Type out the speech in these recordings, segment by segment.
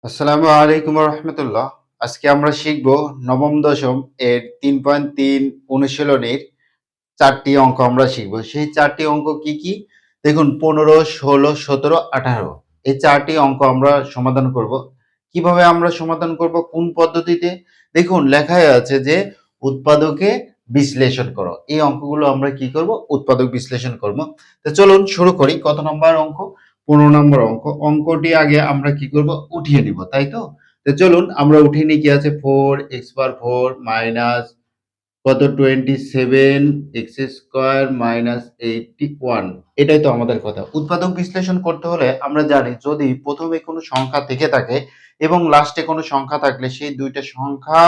আসসালামু আলাইকুম রহমতুল্লাহ। আজকে আমরা শিখব নবম দশম এর 3.3 অনুশীলনীর 4টি অঙ্ক আমরা শিখব। সেই 4টি অঙ্ক কি কি? দেখুন 15, 16, 17, 18 এই 4টি অঙ্ক আমরা সমাধান করব। কিভাবে আমরা সমাধান করব, কোন পদ্ধতিতে? দেখুন লেখায় আছে যে উৎপাদকে বিশ্লেষণ করো। এই অঙ্কগুলো আমরা কি করব? উৎপাদক বিশ্লেষণ করব। তো চলুন শুরু করি। কত নম্বর অঙ্ক? 15 নম্বর অঙ্ক। অঙ্কটি আগে আমরা কি করব? উঠিয়ে নিব, তাই তো? তো চলুন আমরা উঠিয়ে নিই। কি আছে? 4x/4 মাইনাস কত 27 এক্স স্কোয়ার মাইনাস 81। এটাই তো আমাদের কথা। উৎপাদক বিশ্লেষণ করতে হলে আমরা জানি যদি প্রথমে কোনো সংখ্যা থেকে থাকে এবং লাস্টে কোনো সংখ্যা থাকলে সেই দুইটা সংখ্যা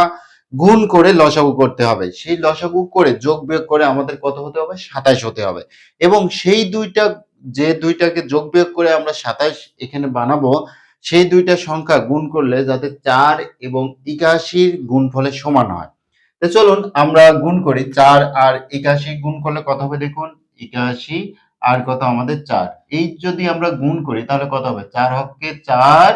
গুণ করে লসাগু করতে হবে। সেই লসাগু করে যোগ বিয়োগ করে আমাদের কত হতে হবে? 27 হতে হবে। এবং সেই দুইটা, যে দুইটাকে যোগ বিয়োগ করে আমরা 27 এখানে বানাবো, সেই দুইটা সংখ্যা গুণ করলে যাতে 4 এবং 81 গুণফলের সমান হয়। তো চলুন আমরা গুণ করি। 4 আর 81 গুণ করলে কত হবে? দেখুন 81 আর কত আমাদের 4। এই যদি আমরা গুণ করি তাহলে কত হবে? 4 হকে 4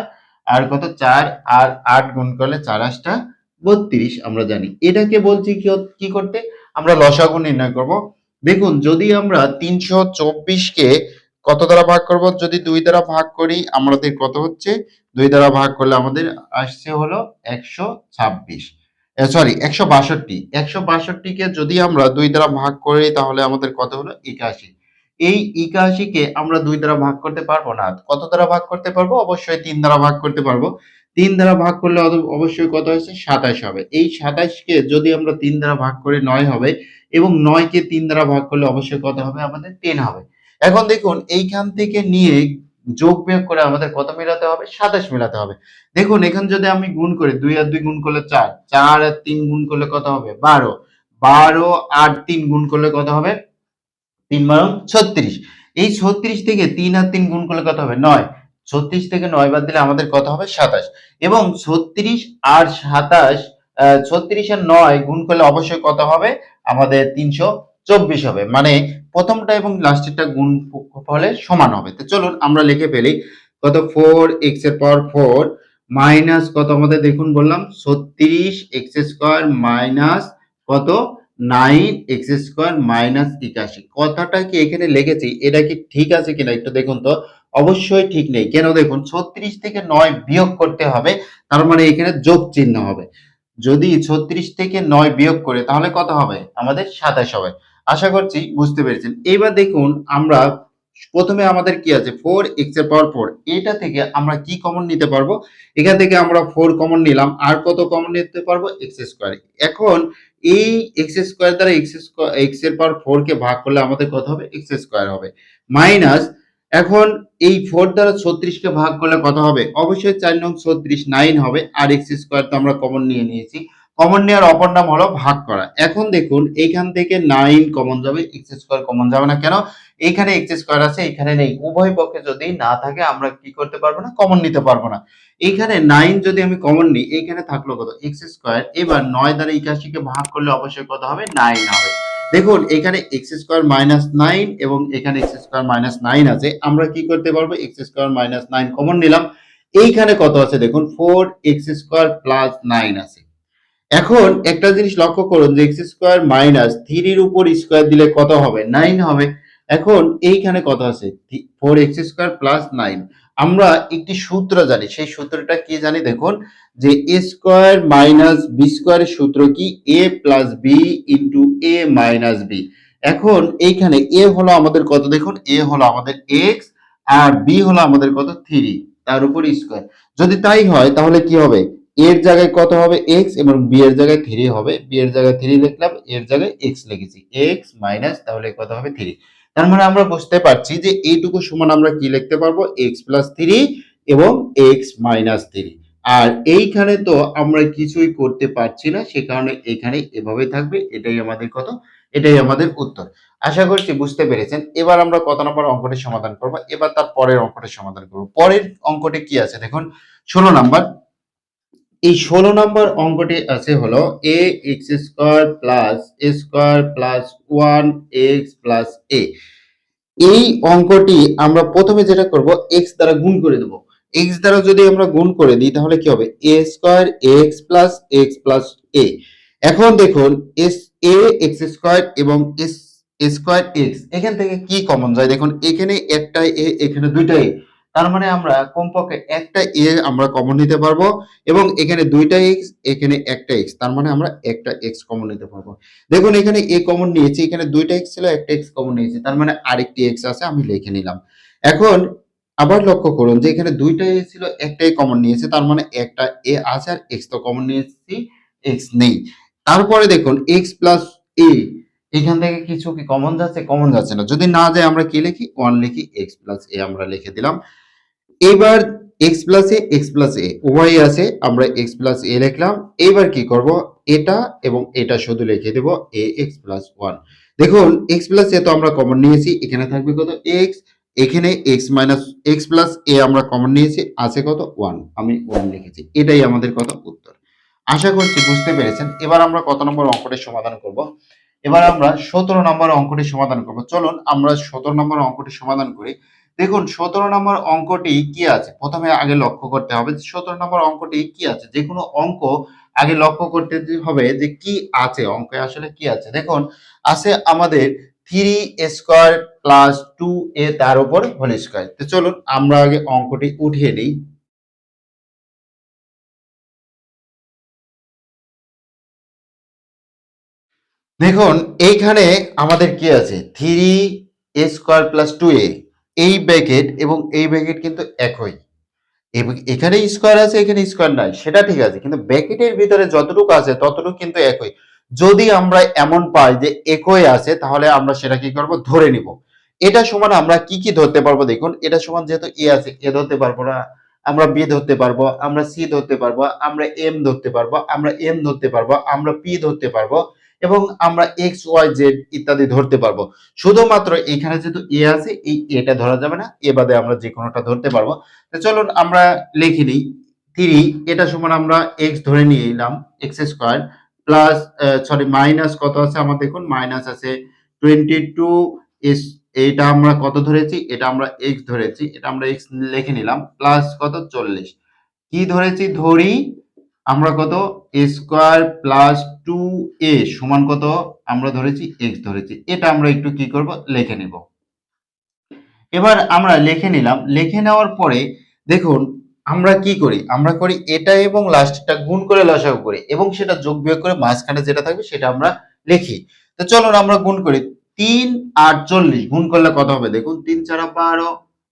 আর কত 4 আর 8 গুণ করলে 4 8টা 32 আমরা জানি। এটাকে বলছি কি করতে? আমরা লসাগু নির্ণয় করব। দেখুন যদি আমরা 324 কে কত দ্বারা ভাগ করব? যদি 2 দ্বারা ভাগ করি আমাদের কত হচ্ছে? 2 দ্বারা ভাগ করলে আমাদের আসছে হলো 126। সরি 162। 162 কে যদি আমরা 2 দ্বারা ভাগ করি তাহলে আমাদের কত হলো? 81। এই 81 কে আমরা 2 দ্বারা ভাগ করতে পারবো না। কত দ্বারা ভাগ করতে পারবো? অবশ্যই 3 দ্বারা ভাগ করতে পারবো। 3 দ্বারা ভাগ করলে অবশ্যই কত হচ্ছে? 27 হবে। এই 27 কে যদি আমরা 3 দ্বারা ভাগ করি 9 হবে এবং 9 কে 3 দ্বারা ভাগ করলে অবশ্যই কত হবে? আমাদের 10 হবে। এখন দেখুন এইখান থেকে নিয়ে যোগ বিয়োগ করে আমাদের কত মেলাতে হবে? 27 মেলাতে হবে। দেখুন এখানে যদি আমি গুণ করি 2 আর 2 গুণ করলে 4, 4 আর 3 গুণ করলে কত হবে? 12, 12 আর 3 গুণ করলে কত হবে? 3 বারং 36। এই 36 থেকে 3 আর 3 গুণ করলে কত হবে? 9। 36 থেকে 9 বাদ দিলে আমাদের কত হবে? 27। এবং 36 আর 27 36 আর 9 গুণ করলে অবশ্যই কত হবে? আমাদের 324 হবে। মানে প্রথমটা এবং লাস্টেরটা গুণ ফলে সমান হবে। তো চলুন আমরা লিখে ফেলি। কত 4x এর পাওয়ার 4 মাইনাস কত আমাদের দেখুন বললাম 36 এক্স স্কোয়ার মাইনাস কত 9x² মাইনাস 81। কথাটা কি এখানে লিখেছি এটা কি ঠিক আছে কিনা একটু দেখুন তো। অবশ্যই ঠিক নেই। কেন? দেখুন 36 থেকে 9 বিয়োগ করতে হবে, তার মানে এখানে যোগ চিহ্ন হবে। যদি 36 থেকে 9 বিয়োগ করে তাহলে কত হবে? আমাদের 27 হবে। আশা করছি বুঝতে পেরেছেন। এবার দেখুন আমরা প্রথমে আমাদের কি আছে? 4x এর পাওয়ার 4। এটা থেকে আমরা কি কমন নিতে পারবো? এখান থেকে আমরা 4 কমন নিলাম। আর কত কমন নিতে পারবো? x²। এখন এই x² দ্বারা x এর পাওয়ার 4 কে ভাগ করলে আমাদের কত হবে? x² হবে। মাইনাস এখন এই 4 দ্বারা 36 কে ভাগ করলে কত হবে? অবশ্যই 4 নং 36 9 হবে। আর x² তো আমরা কমন নিয়ে নিয়েছি। কমন নেওয়ার অপর নাম হলো ভাগ করা। এখন দেখুন এইখান থেকে 9 কমন যাবে, x² কমন যাবে না। কেন? এইখানে x² আছে, এখানে নেই। উভয় পক্ষে যদি না থাকে আমরা কি করতে পারবো না? কমন নিতে পারবো না। এইখানে 9 যদি আমি কমন নিই, এইখানে থাকলো কত? x²। এবার 9 দ্বারা 81 কে ভাগ করলে অবশ্যই কত হবে? 9 হবে। দেখুন এখানে x² মাইনাস 9 এবং এখানে x² মাইনাস 9 আছে। আমরা কি করতে পারবো? x² মাইনাস 9 কমন নিলাম। এইখানে কত আছে দেখুন? 4x² প্লাস 9 আছে। এখন একটা জিনিস লক্ষ্য করুন যে x² মাইনাস 3 এর উপর স্কয়ার দিলে কত হবে? 9 হবে। এখন এইখানে কত আছে? 4x² plus 9। আমরা একটি সূত্র জানি। সেই সূত্রটা কি জানি? দেখুন যে a স্কয়ার মাইনাস b স্কয়ারের সূত্র কি? a plus b into a minus b। এখন এইখানে a হলো আমাদের কত? দেখুন a হলো আমাদের x আর b হলো আমাদের কত? 3 তার উপর স্কয়ার। যদি তাই হয় তাহলে কি হবে? এর জায়গায় কত হবে? x এবং b এর জায়গায় 3 হবে। b এর জায়গায় 3 লিখলাম, এর জায়গায় x লিখেছি। x মাইনাস তাহলে কত হবে? 3। তার মানে আমরা বুঝতে পারছি যে এইটুকু সমান আমরা কি লিখতে পারবো? x প্লাস 3 এবং x মাইনাস 3। আর এইখানে তো আমরা কিছুই করতে পারছি না, সে কারণে এখানে এভাবেই থাকবে। এটাই আমাদের কত? এটাই আমাদের উত্তর। আশা করছি বুঝতে পেরেছেন। এবার আমরা কত নম্বর অঙ্কটি সমাধান করব? এবার তার পরের অঙ্কটি সমাধান করব। পরের অঙ্কটি কি আছে দেখুন 16 নাম্বার। এই 16 নম্বর অঙ্কটি আছে হলো a x square plus a square plus 1x plus a। এই অঙ্কটি আমরা প্রথমে যেটা করব x দ্বারা গুণ করে দেব। এক্স দ্বারা যদি আমরা গুণ করে দিই তাহলে কি হবে এ স্কোয়ার এক্স প্লাস এ। এখন দেখুন এস এ এক্স স্কোয়ার এবং এস স্কোয়ার এক্স এখান থেকে কি কমন যায় দেখুন এখানে একটা এ এখানে দুইটা এ, তার মানে আমরা কমপক্ষে একটা এ আমরা কমন নিতে পারবো এবং এখানে দুইটা এক্স এখানে একটা এক্স, তার মানে আমরা একটা এক্স কমন নিতে পারবো। দেখুন এখানে এ কমন নিয়েছি, এখানে দুইটা এক্স ছিল একটা এক্স কমন নিয়েছি, তার মানে আরেকটি এক্স আছে আমি লিখে নিলাম। এখন আবার লক্ষ্য করুন যে এখানে দুইটা এ ছিল একটাই কমন নিয়েছে, তার মানে একটা এ আছে আর এক্স তো কমন নিয়েছি, এক্স নেই। তারপরে দেখুন এক্স প্লাস এ, এখান থেকে কিছু কি কমন যাচ্ছে? কমন যাচ্ছে না। যদি না যায় আমরা কি লিখি? ওয়ান লিখি, এক্স প্লাস এ আমরা লিখে দিলাম। এবার এক্স প্লাস এ এক্স প্লাস এ উভয়ই আছে, আমরা এক্স প্লাস এ লিখলাম। এবার কি করব? এটা এবং এটা শুধু লিখে দেব এ এক্স প্লাস ওয়ান। দেখুন এক্স প্লাস এ তো আমরা কমন নিয়েছি, এখানে থাকবে কত? এক্স। এখানে এক্স মাইনাস এক্স প্লাস এ আমরা কমন নিয়েছি, আছে কত? ওয়ান। আমি ওয়ান লিখেছি। এটাই আমাদের কত? উত্তর। আশা করছি বুঝতে পেরেছেন। এবার আমরা কত নম্বর অঙ্কটি সমাধান করব? এবার আমরা 17 নম্বর অঙ্কটি সমাধান করব। চলুন আমরা 17 নম্বর অঙ্কটি সমাধান করি। দেখুন 17 নম্বর অঙ্কটি কি আছে? প্রথমে আগে লক্ষ্য করতে হবে যে 17 নম্বর অঙ্কটি কি আছে? যেকোনো অঙ্ক আগে লক্ষ্য করতে হবে যে কি আছে, অঙ্কে আসলে কি আছে। দেখুন আছে আমাদের 3 স্কয়ার প্লাস 2a তার উপর হোল স্কয়ার। তো চলুন আমরা আগে অঙ্কটি উঠিয়ে নিই। দেখুন এইখানে আমাদের কি আছে? 3a স্কয়ার প্লাস 2a, এই ব্র্যাকেট এবং এই ব্র্যাকেট কিন্তু একই। এবং এখানে স্কয়ার আছে এখানে স্কয়ার নাই সেটা ঠিক আছে, কিন্তু ব্র্যাকেটের ভিতরে যতটুকু আছে ততটুকু কিন্তু একই। যদি আমরা এমন পাই যে একই আছে তাহলে আমরা সেটা কি করব? ধরে নিব। এটা সমান আমরা কি কি ধরতে পারবো? দেখুন এটা সমান যেহেতু এ আছে এ ধরতে পারবো না, আমরা বি ধরতে পারবো, আমরা সি ধরতে পারবো, আমরা এম ধরতে পারবো, আমরা এন ধরতে পারবো, আমরা পি ধরতে পারবো এবং আমরা এক্স ওয়াই জেড ইত্যাদি ধরতে পারবো। শুধুমাত্র এখানে যেহেতু এ আছে এই এটা ধরা যাবে না, এ বাদে আমরা যে কোনোটা ধরতে পারবো। তো চলুন আমরা লিখে নিই। 3 এটা সমান আমরা x ধরে নিলাম, এক্স স্কয়ার প্লাস মাইনাস কত আছে আমার? দেখুন মাইনাস আছে 22 এস, এটা আমরা কত ধরেছি? এটা আমরা x ধরেছি, এটা আমরা x লিখে নিলাম, প্লাস কত? 40। কি ধরেছি? ধরি আমরা কত? a স্কয়ার প্লাস 2a সমান কত? আমরা ধরেছি x ধরেছি, এটা আমরা একটু কি করব? লিখে নিব। এবার আমরা লিখে নিলাম, লিখে নেওয়ার পরে দেখুন আমরা কি করি? আমরা করি এটা এবং লাস্টটা গুণ করে লসাগু করি এবং সেটা যোগ বিয়োগ করে মাঝখানে যেটা থাকবে সেটা আমরা লিখি। তো চলুন আমরা গুণ করি। 3 আর 40 গুণ করলে কত হবে? দেখুন 3 4 12,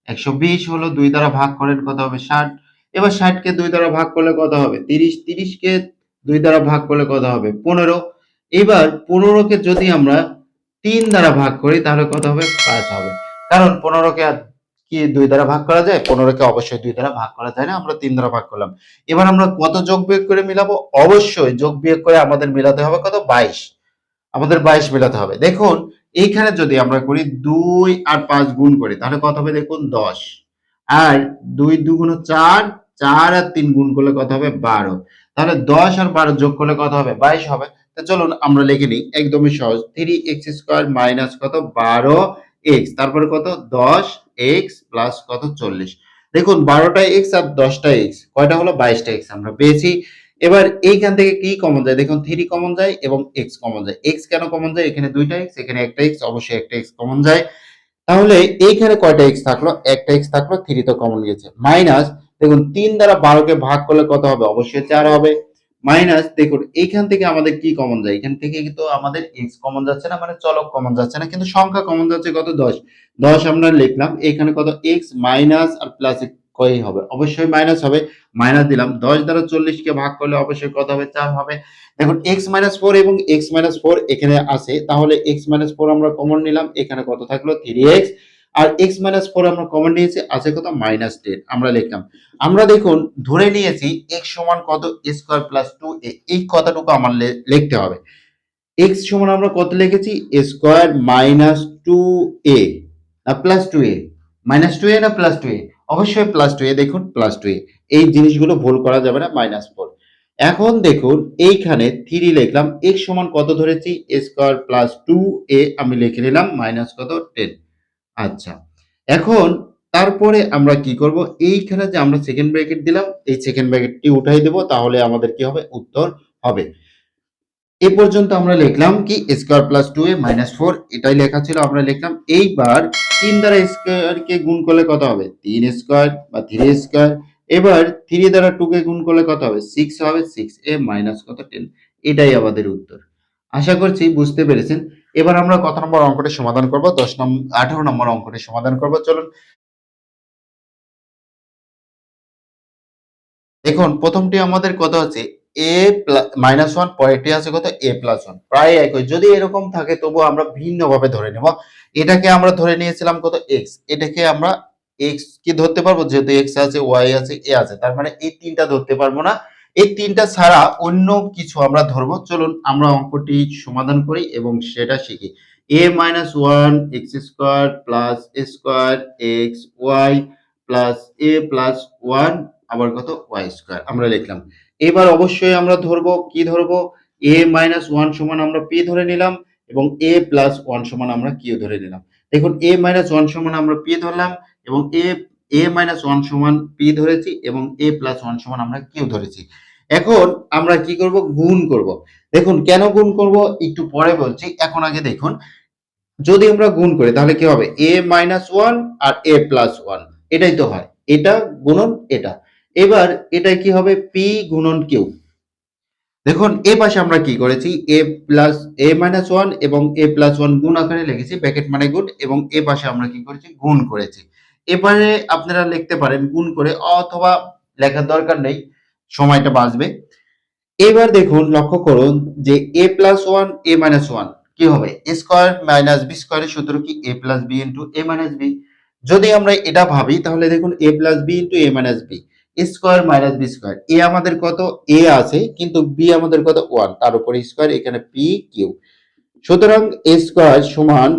120 হলো, 2 দ্বারা ভাগ করেন কত হবে? 60। এবার 60 কে 2 দ্বারা ভাগ করলে কত হবে? 30, 30 কে 2 দ্বারা ভাগ করলে কত হবে? 15। এবার 15 কে যদি আমরা 3 দ্বারা ভাগ করি তাহলে কত হবে? 5 হবে। কারণ 15 কে আর কি 2 দ্বারা ভাগ করা যায়? 15 কে অবশ্যই 2 দ্বারা ভাগ করা যায় না, আমরা 3 দ্বারা ভাগ করলাম। এবার আমরা কত যোগ বিয়োগ করে মিলাবো? অবশ্যই যোগ বিয়োগ করে আমাদের মিলাতে হবে কত? 22। আমাদের 22 মেলাতে হবে। দেখুন এইখানে যদি আমরা করি 2 আর 5 গুণ করি তাহলে কত হবে? দেখুন 10। আর 2 2 4, 4 আর 3 গুণ করলে কত হবে? 12। তাহলে 10 আর 12 যোগ করলে কত হবে? 22 হবে। তো চলুন আমরা লিখে নিই, একদমই সহজ। 3x স্কয়ার মাইনাস কত? 12x, তারপরে কত? 10x প্লাস কত? 40। দেখুন 12টা x আর 10টা x কয়টা হলো? 22টা x আমরা পেয়েছি। এবার এইখান থেকে কি কমন যায়? দেখুন 3 কমন যায় এবং x কমন যায়। x কেন কমন যায়? এখানে দুইটা x এখানে একটা x, অবশ্যই একটা x কমন যায়। তাহলে এইখানে কয়টা x থাকলো? একটা x থাকলো, 3 তো কমন গেছে। মাইনাস দেখুন 3 দ্বারা 12 কে ভাগ করলে কত হবে? অবশ্যই 4 হবে। মাইনাস দেখুন এইখান থেকে আমাদের কি কমন যায়? এখান থেকে কিন্তু আমাদের x কমন যাচ্ছে না, মানে চলক কমন যাচ্ছে না, কিন্তু সংখ্যা কমন যাচ্ছে কত? 10। 10 আমরা লিখলাম, এখানে কত? x মাইনাস আর প্লাস কয়ই হবে? অবশ্যই মাইনাস হবে। মাইনাস দিলাম, 10 দ্বারা 40 কে ভাগ করলে অবশ্যই কত হবে? 4 হবে। দেখুন x-4 এবং x-4 এখানে আছে, তাহলে x-4 আমরা কমন নিলাম, এখানে কত থাকলো? 3x। আর x-4 আমরা কমন নিয়েছি, আছে কত? -10 আমরা লিখলাম। আমরা দেখুন ধরে নিয়েছি x সমান কত? a স্কয়ার প্লাস 2a, এই কথাটুকু আমার লিখতে হবে। x সমান আমরা কত লিখেছি? a স্কয়ার মাইনাস 2a না প্লাস 2a, মাইনাস 2a না প্লাস 2a? অবশ্যই প্লাস 2a। দেখুন প্লাস 2a, এই জিনিসগুলো ভুল করা যাবে না। -4। এখন দেখুন এইখানে 3 লিখলাম, x সমান কত ধরেছি? a স্কয়ার প্লাস 2a আমি লিখে নিলাম মাইনাস কত? 10। আচ্ছা এখন তারপরে আমরা কি করব, এইখানে যে আমরা সেকেন্ড ব্র্যাকেট দিলাম এই সেকেন্ড ব্র্যাকেটটি উঠাই দেব, তাহলে আমাদের কি হবে, উত্তর হবে। এ পর্যন্ত আমরা লিখলাম কি স্কোয়ার প্লাস টু এ মাইনাস ফোর, এটাই লেখা ছিল, আমরা লিখলাম। এইবার তিন দ্বারা স্কোয়ার কে গুণ করলে কত হবে, তিন স্কোয়ার বা থ্রি স্কোয়ার। এবার থ্রি দ্বারা টু কে গুণ করলে কত হবে, সিক্স হবে, সিক্স এ মাইনাস কত, টেন। এটাই আমাদের উত্তর। আশা করছি বুঝতে পেরেছেন। এবার আমরা কত নম্বর অঙ্কটি সমাধান করব, 18 নম্বর অঙ্কটি সমাধান করব, চলুন। দেখুন প্রথমটি আমাদের কত আছে, এ মাইনাস ওয়ান, পরেরটি আছে কত, এ প্লাস ওয়ান, প্রায় একই। যদি এরকম থাকে তবু আমরা ভিন্ন ভাবে ধরে নেব। এটাকে আমরা ধরে নিয়েছিলাম কত, এক্স, এটাকে আমরা এক্স কি ধরতে পারবো, যেহেতু এক্স আছে, ওয়াই আছে, এ আছে, তার মানে এই তিনটা ধরতে পারবো না। এই তিনটা ছাড়া অন্য কিছু আমরা ধরবো। চলুন আমরা অঙ্কটি সমাধান করি এবং সেটা শিখি। A minus one x square plus square x Y plus a plus one আবার কত, ওয়াই স্কোয়ার আমরা লিখলাম। এবার অবশ্যই আমরা ধরবো, কি ধরবো, এ মাইনাস ওয়ান সমান আমরা পি ধরে নিলাম এবং এ প্লাস ওয়ান সমান আমরা কিউ ধরে নিলাম। দেখুন এ মাইনাস ওয়ান সমান আমরা পি ধরলাম এবং এ মাইনাস ওয়ান সমান পি ধরেছি এবং এ প্লাস ওয়ান সমান আমরা কিউ ধরেছি। এখন আমরা কি করব, গুণ করব। দেখুন কেন গুণ করব একটু পরে বলছি, এখন আগে দেখুন যদি আমরা গুণ করি তাহলে কি হবে, এ মাইনাস ওয়ান আর এ প্লাস ওয়ান, এটাই তো হয়, এটা গুণন এটা। এবার এটা কি হবে, পি গুণন কিউ। দেখুন এ পাশে আমরা কি করেছি, এ প্লাস এ মাইনাস ওয়ান এবং এ প্লাস ওয়ান গুণ আকারে লিখেছি, ব্র্যাকেট মানে গুণ, এবং এ পাশে আমরা কি করেছি, গুণ করেছি। এবারে আপনারা লিখতে পারেন গুণ করে, অথবা লেখার দরকার নেই, সময়টা বাঁচবে। এবার দেখুন লক্ষ্য করুন যে a plus one a minus one কি হবে, এ স্কোয়ার মাইনাস বি স্কোয়ারের সূত্র কি, a plus b into a minus b. যদি আমরা এটা ভাবি তাহলে দেখুন a plus b into a minus b, square minus b square, a আমাদের কত, এ আছে কিন্তু বি আমাদের কত, ওয়ান, তার উপরে স্কোয়ার, এখানে পি কিউ। সুতরাং এ স্কোয়ার সমান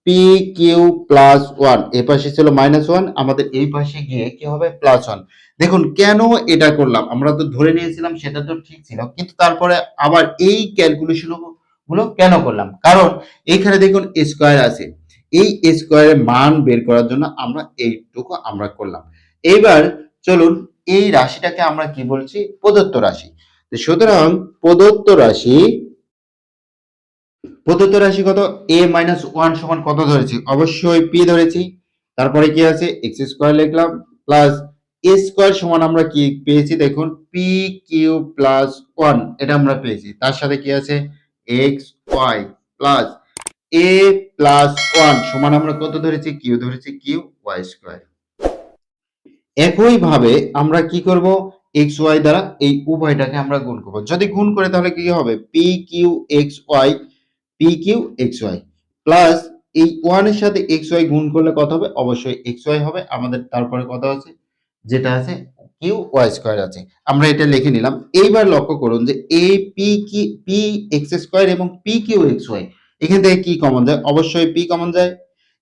পি কিউ প্লাস ওয়ান, এ পাশে ছিল মাইনাস ওয়ান, আমাদের এই পাশে গিয়ে কি হবে, প্লাস ওয়ান। দেখুন কেন এটা করলাম, আমরা তো ধরে নিয়েছিলাম সেটা তো ঠিক ছিল, কিন্তু তারপরে আবার এই ক্যালকুলেশন গুলো কেন করলাম, কারণ এইখানে দেখুন স্কোয়ার আছে, এই স্কোয়ারের মান বের করার জন্য আমরা এইটুকু আমরা করলাম। এইবার চলুন এই রাশিটাকে আমরা কি বলছি, প্রদত্ত রাশি। সুতরাং প্রদত্ত রাশি, প্রদত্ত রাশি কত, এ মাইনাস ওয়ান সমান কত ধরেছি, অবশ্যই পি ধরেছি। তারপরে কি আছে, এক্স স্কোয়ার লিখলাম প্লাস এ স্কোয়ার সমান আমরা কি পেয়েছি, দেখুন পি কিউ প্লাস ওয়ান, এটা আমরা পেয়েছি। তার সাথে কি আছে, x Y plus a plus one সমান আমরা কত ধরেছি, কিউ ধরেছি, কিউ ওয়াই স্কোয়ার। একইভাবে আমরা কি করব, এক্স ওয়াই দ্বারা এই উভয়টাকে আমরা গুণ করব। যদি গুণ করে তাহলে কি হবে, P Q X Y, P Q X Y plus এই ওয়ান এর সাথে এক্স ওয়াই গুণ করলে কত হবে, অবশ্যই এক্স ওয়াই হবে আমাদের। তারপরে কত আছে, যেটা আছে কিউ ওয়াই স্কোয়ার আছে, আমরা এটা লিখে নিলাম। এইবার লক্ষ্য করুন যে এ পি কি পি এক্স স্কোয়ার এবং পি কিউ এক্স ওয়াই, এখান থেকে কি কমন যায়, অবশ্যই পি কমন যায়,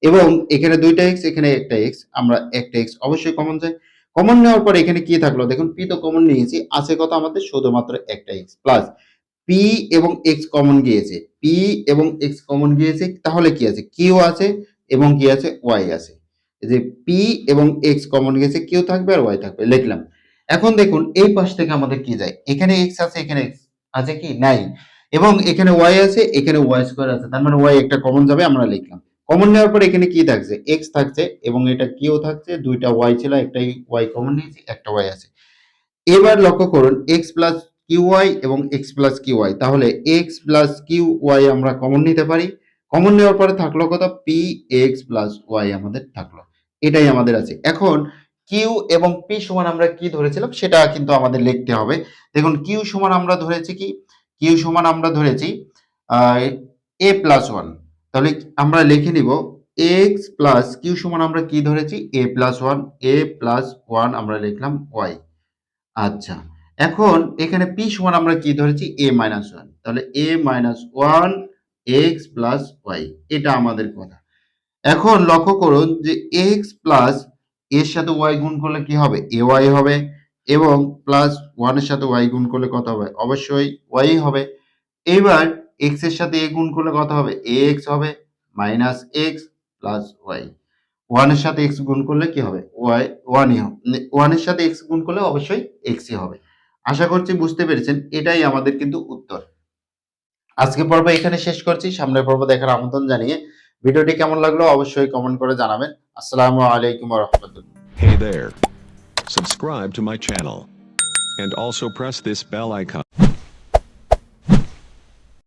এবং এখানে দুইটা এক্স এখানে একটা এক্স, আমরা একটা এক্স অবশ্যই কমন যায়। কমন নেওয়ার পর এখানে কি থাকলো, দেখুন পি তো কমন নিয়েছি, আছে কত আমাদের, শুধুমাত্র একটা এক্স প্লাস পি এবং এক্স কমন গিয়েছে, পি এবং এক্স কমন গিয়েছে, তাহলে কি আছে, কিউ আছে এবং কি আছে, ওয়াই আছে। এই যে পি এবং এক্স কমন গিয়েছে, কিউ থাকবে আর ওয়াই থাকবে, লিখলাম। এখন দেখুন এই পাশ থেকে আমাদের কি যায়, এখানে এক্স আছে, এখানে এক্স আছে কি নাই, এবং এখানে ওয়াই আছে, এখানে ওয়াই স্কোয়ার আছে, তার মানে ওয়াই একটা কমন যাবে, আমরা লিখলাম। কমন নেওয়ার পর এখানে কি থাকছে, এক্স থাকছে এবং এটা কিউ থাকছে, দুইটা ওয়াই ছিল, একটাই ওয়াই কমন নিয়েছি, একটা ওয়াই আছে। এবার লক্ষ্য করুন এক্স প্লাস কিউ ওয়াই এবং এক্স প্লাস কিউ ওয়াই, তাহলে এক্স প্লাস কিউ ওয়াই আমরা কমন নিতে পারি। কমন নেওয়ার পরে থাকলো কত, পি এক্স প্লাস ওয়াই আমাদের থাকলো, এটাই আমাদের আছে। এখন কিউ এবং পি সমান আমরা কি ধরেছিলাম সেটা কিন্তু আমাদের লিখতে হবে। দেখুন কিউ সমান আমরা ধরেছি কি, কিউ সমান আমরা ধরেছি এ প্লাস ওয়ান, তাহলে আমরা লিখে নিব এক্স প্লাস কিউ সমান আমরা কি ধরেছি, এ প্লাস ওয়ান, এ প্লাস ওয়ান আমরা লিখলাম ওয়াই। আচ্ছা, এখন এখানে পি সমান আমরা কি ধরেছি, এ মাইনাস ওয়ান, তাহলে a minus one x plus y, এটা আমাদের কথা। এখন লক্ষ্য করুন যে এক্স প্লাস এর সাথে ওয়াই গুণ করলে কি হবে, এ ওয়াই হবে, এবং প্লাস ওয়ানের সাথে ওয়াই গুণ করলে কত হবে, অবশ্যই ওয়াই হবে। এইবার এক্স এর সাথে এ গুণ করলে কত হবে, এ এক্স হবে, minus X plus Y. One এর সাথে এক্স গুণ করলে কি হবে? ওয়াই ওয়ানই হবে, ওয়ান এর সাথে এক্স গুণ করলে অবশ্যই এক্সই হবে। আশা করছি বুঝতে পেরেছেন, এটাই আমাদের কিন্তু উত্তর। আজকে পর্ব এখানে শেষ করছি, সামনের পর্ব দেখার আমন্ত্রণ জানিয়ে ভিডিওটি কেমন লাগলো অবশ্যই কমেন্ট করে জানাবেন। আসসালামু আলাইকুম ওয়া রাহমাতুল্লাহ। Hey there. Subscribe to my channel. And also press this bell icon.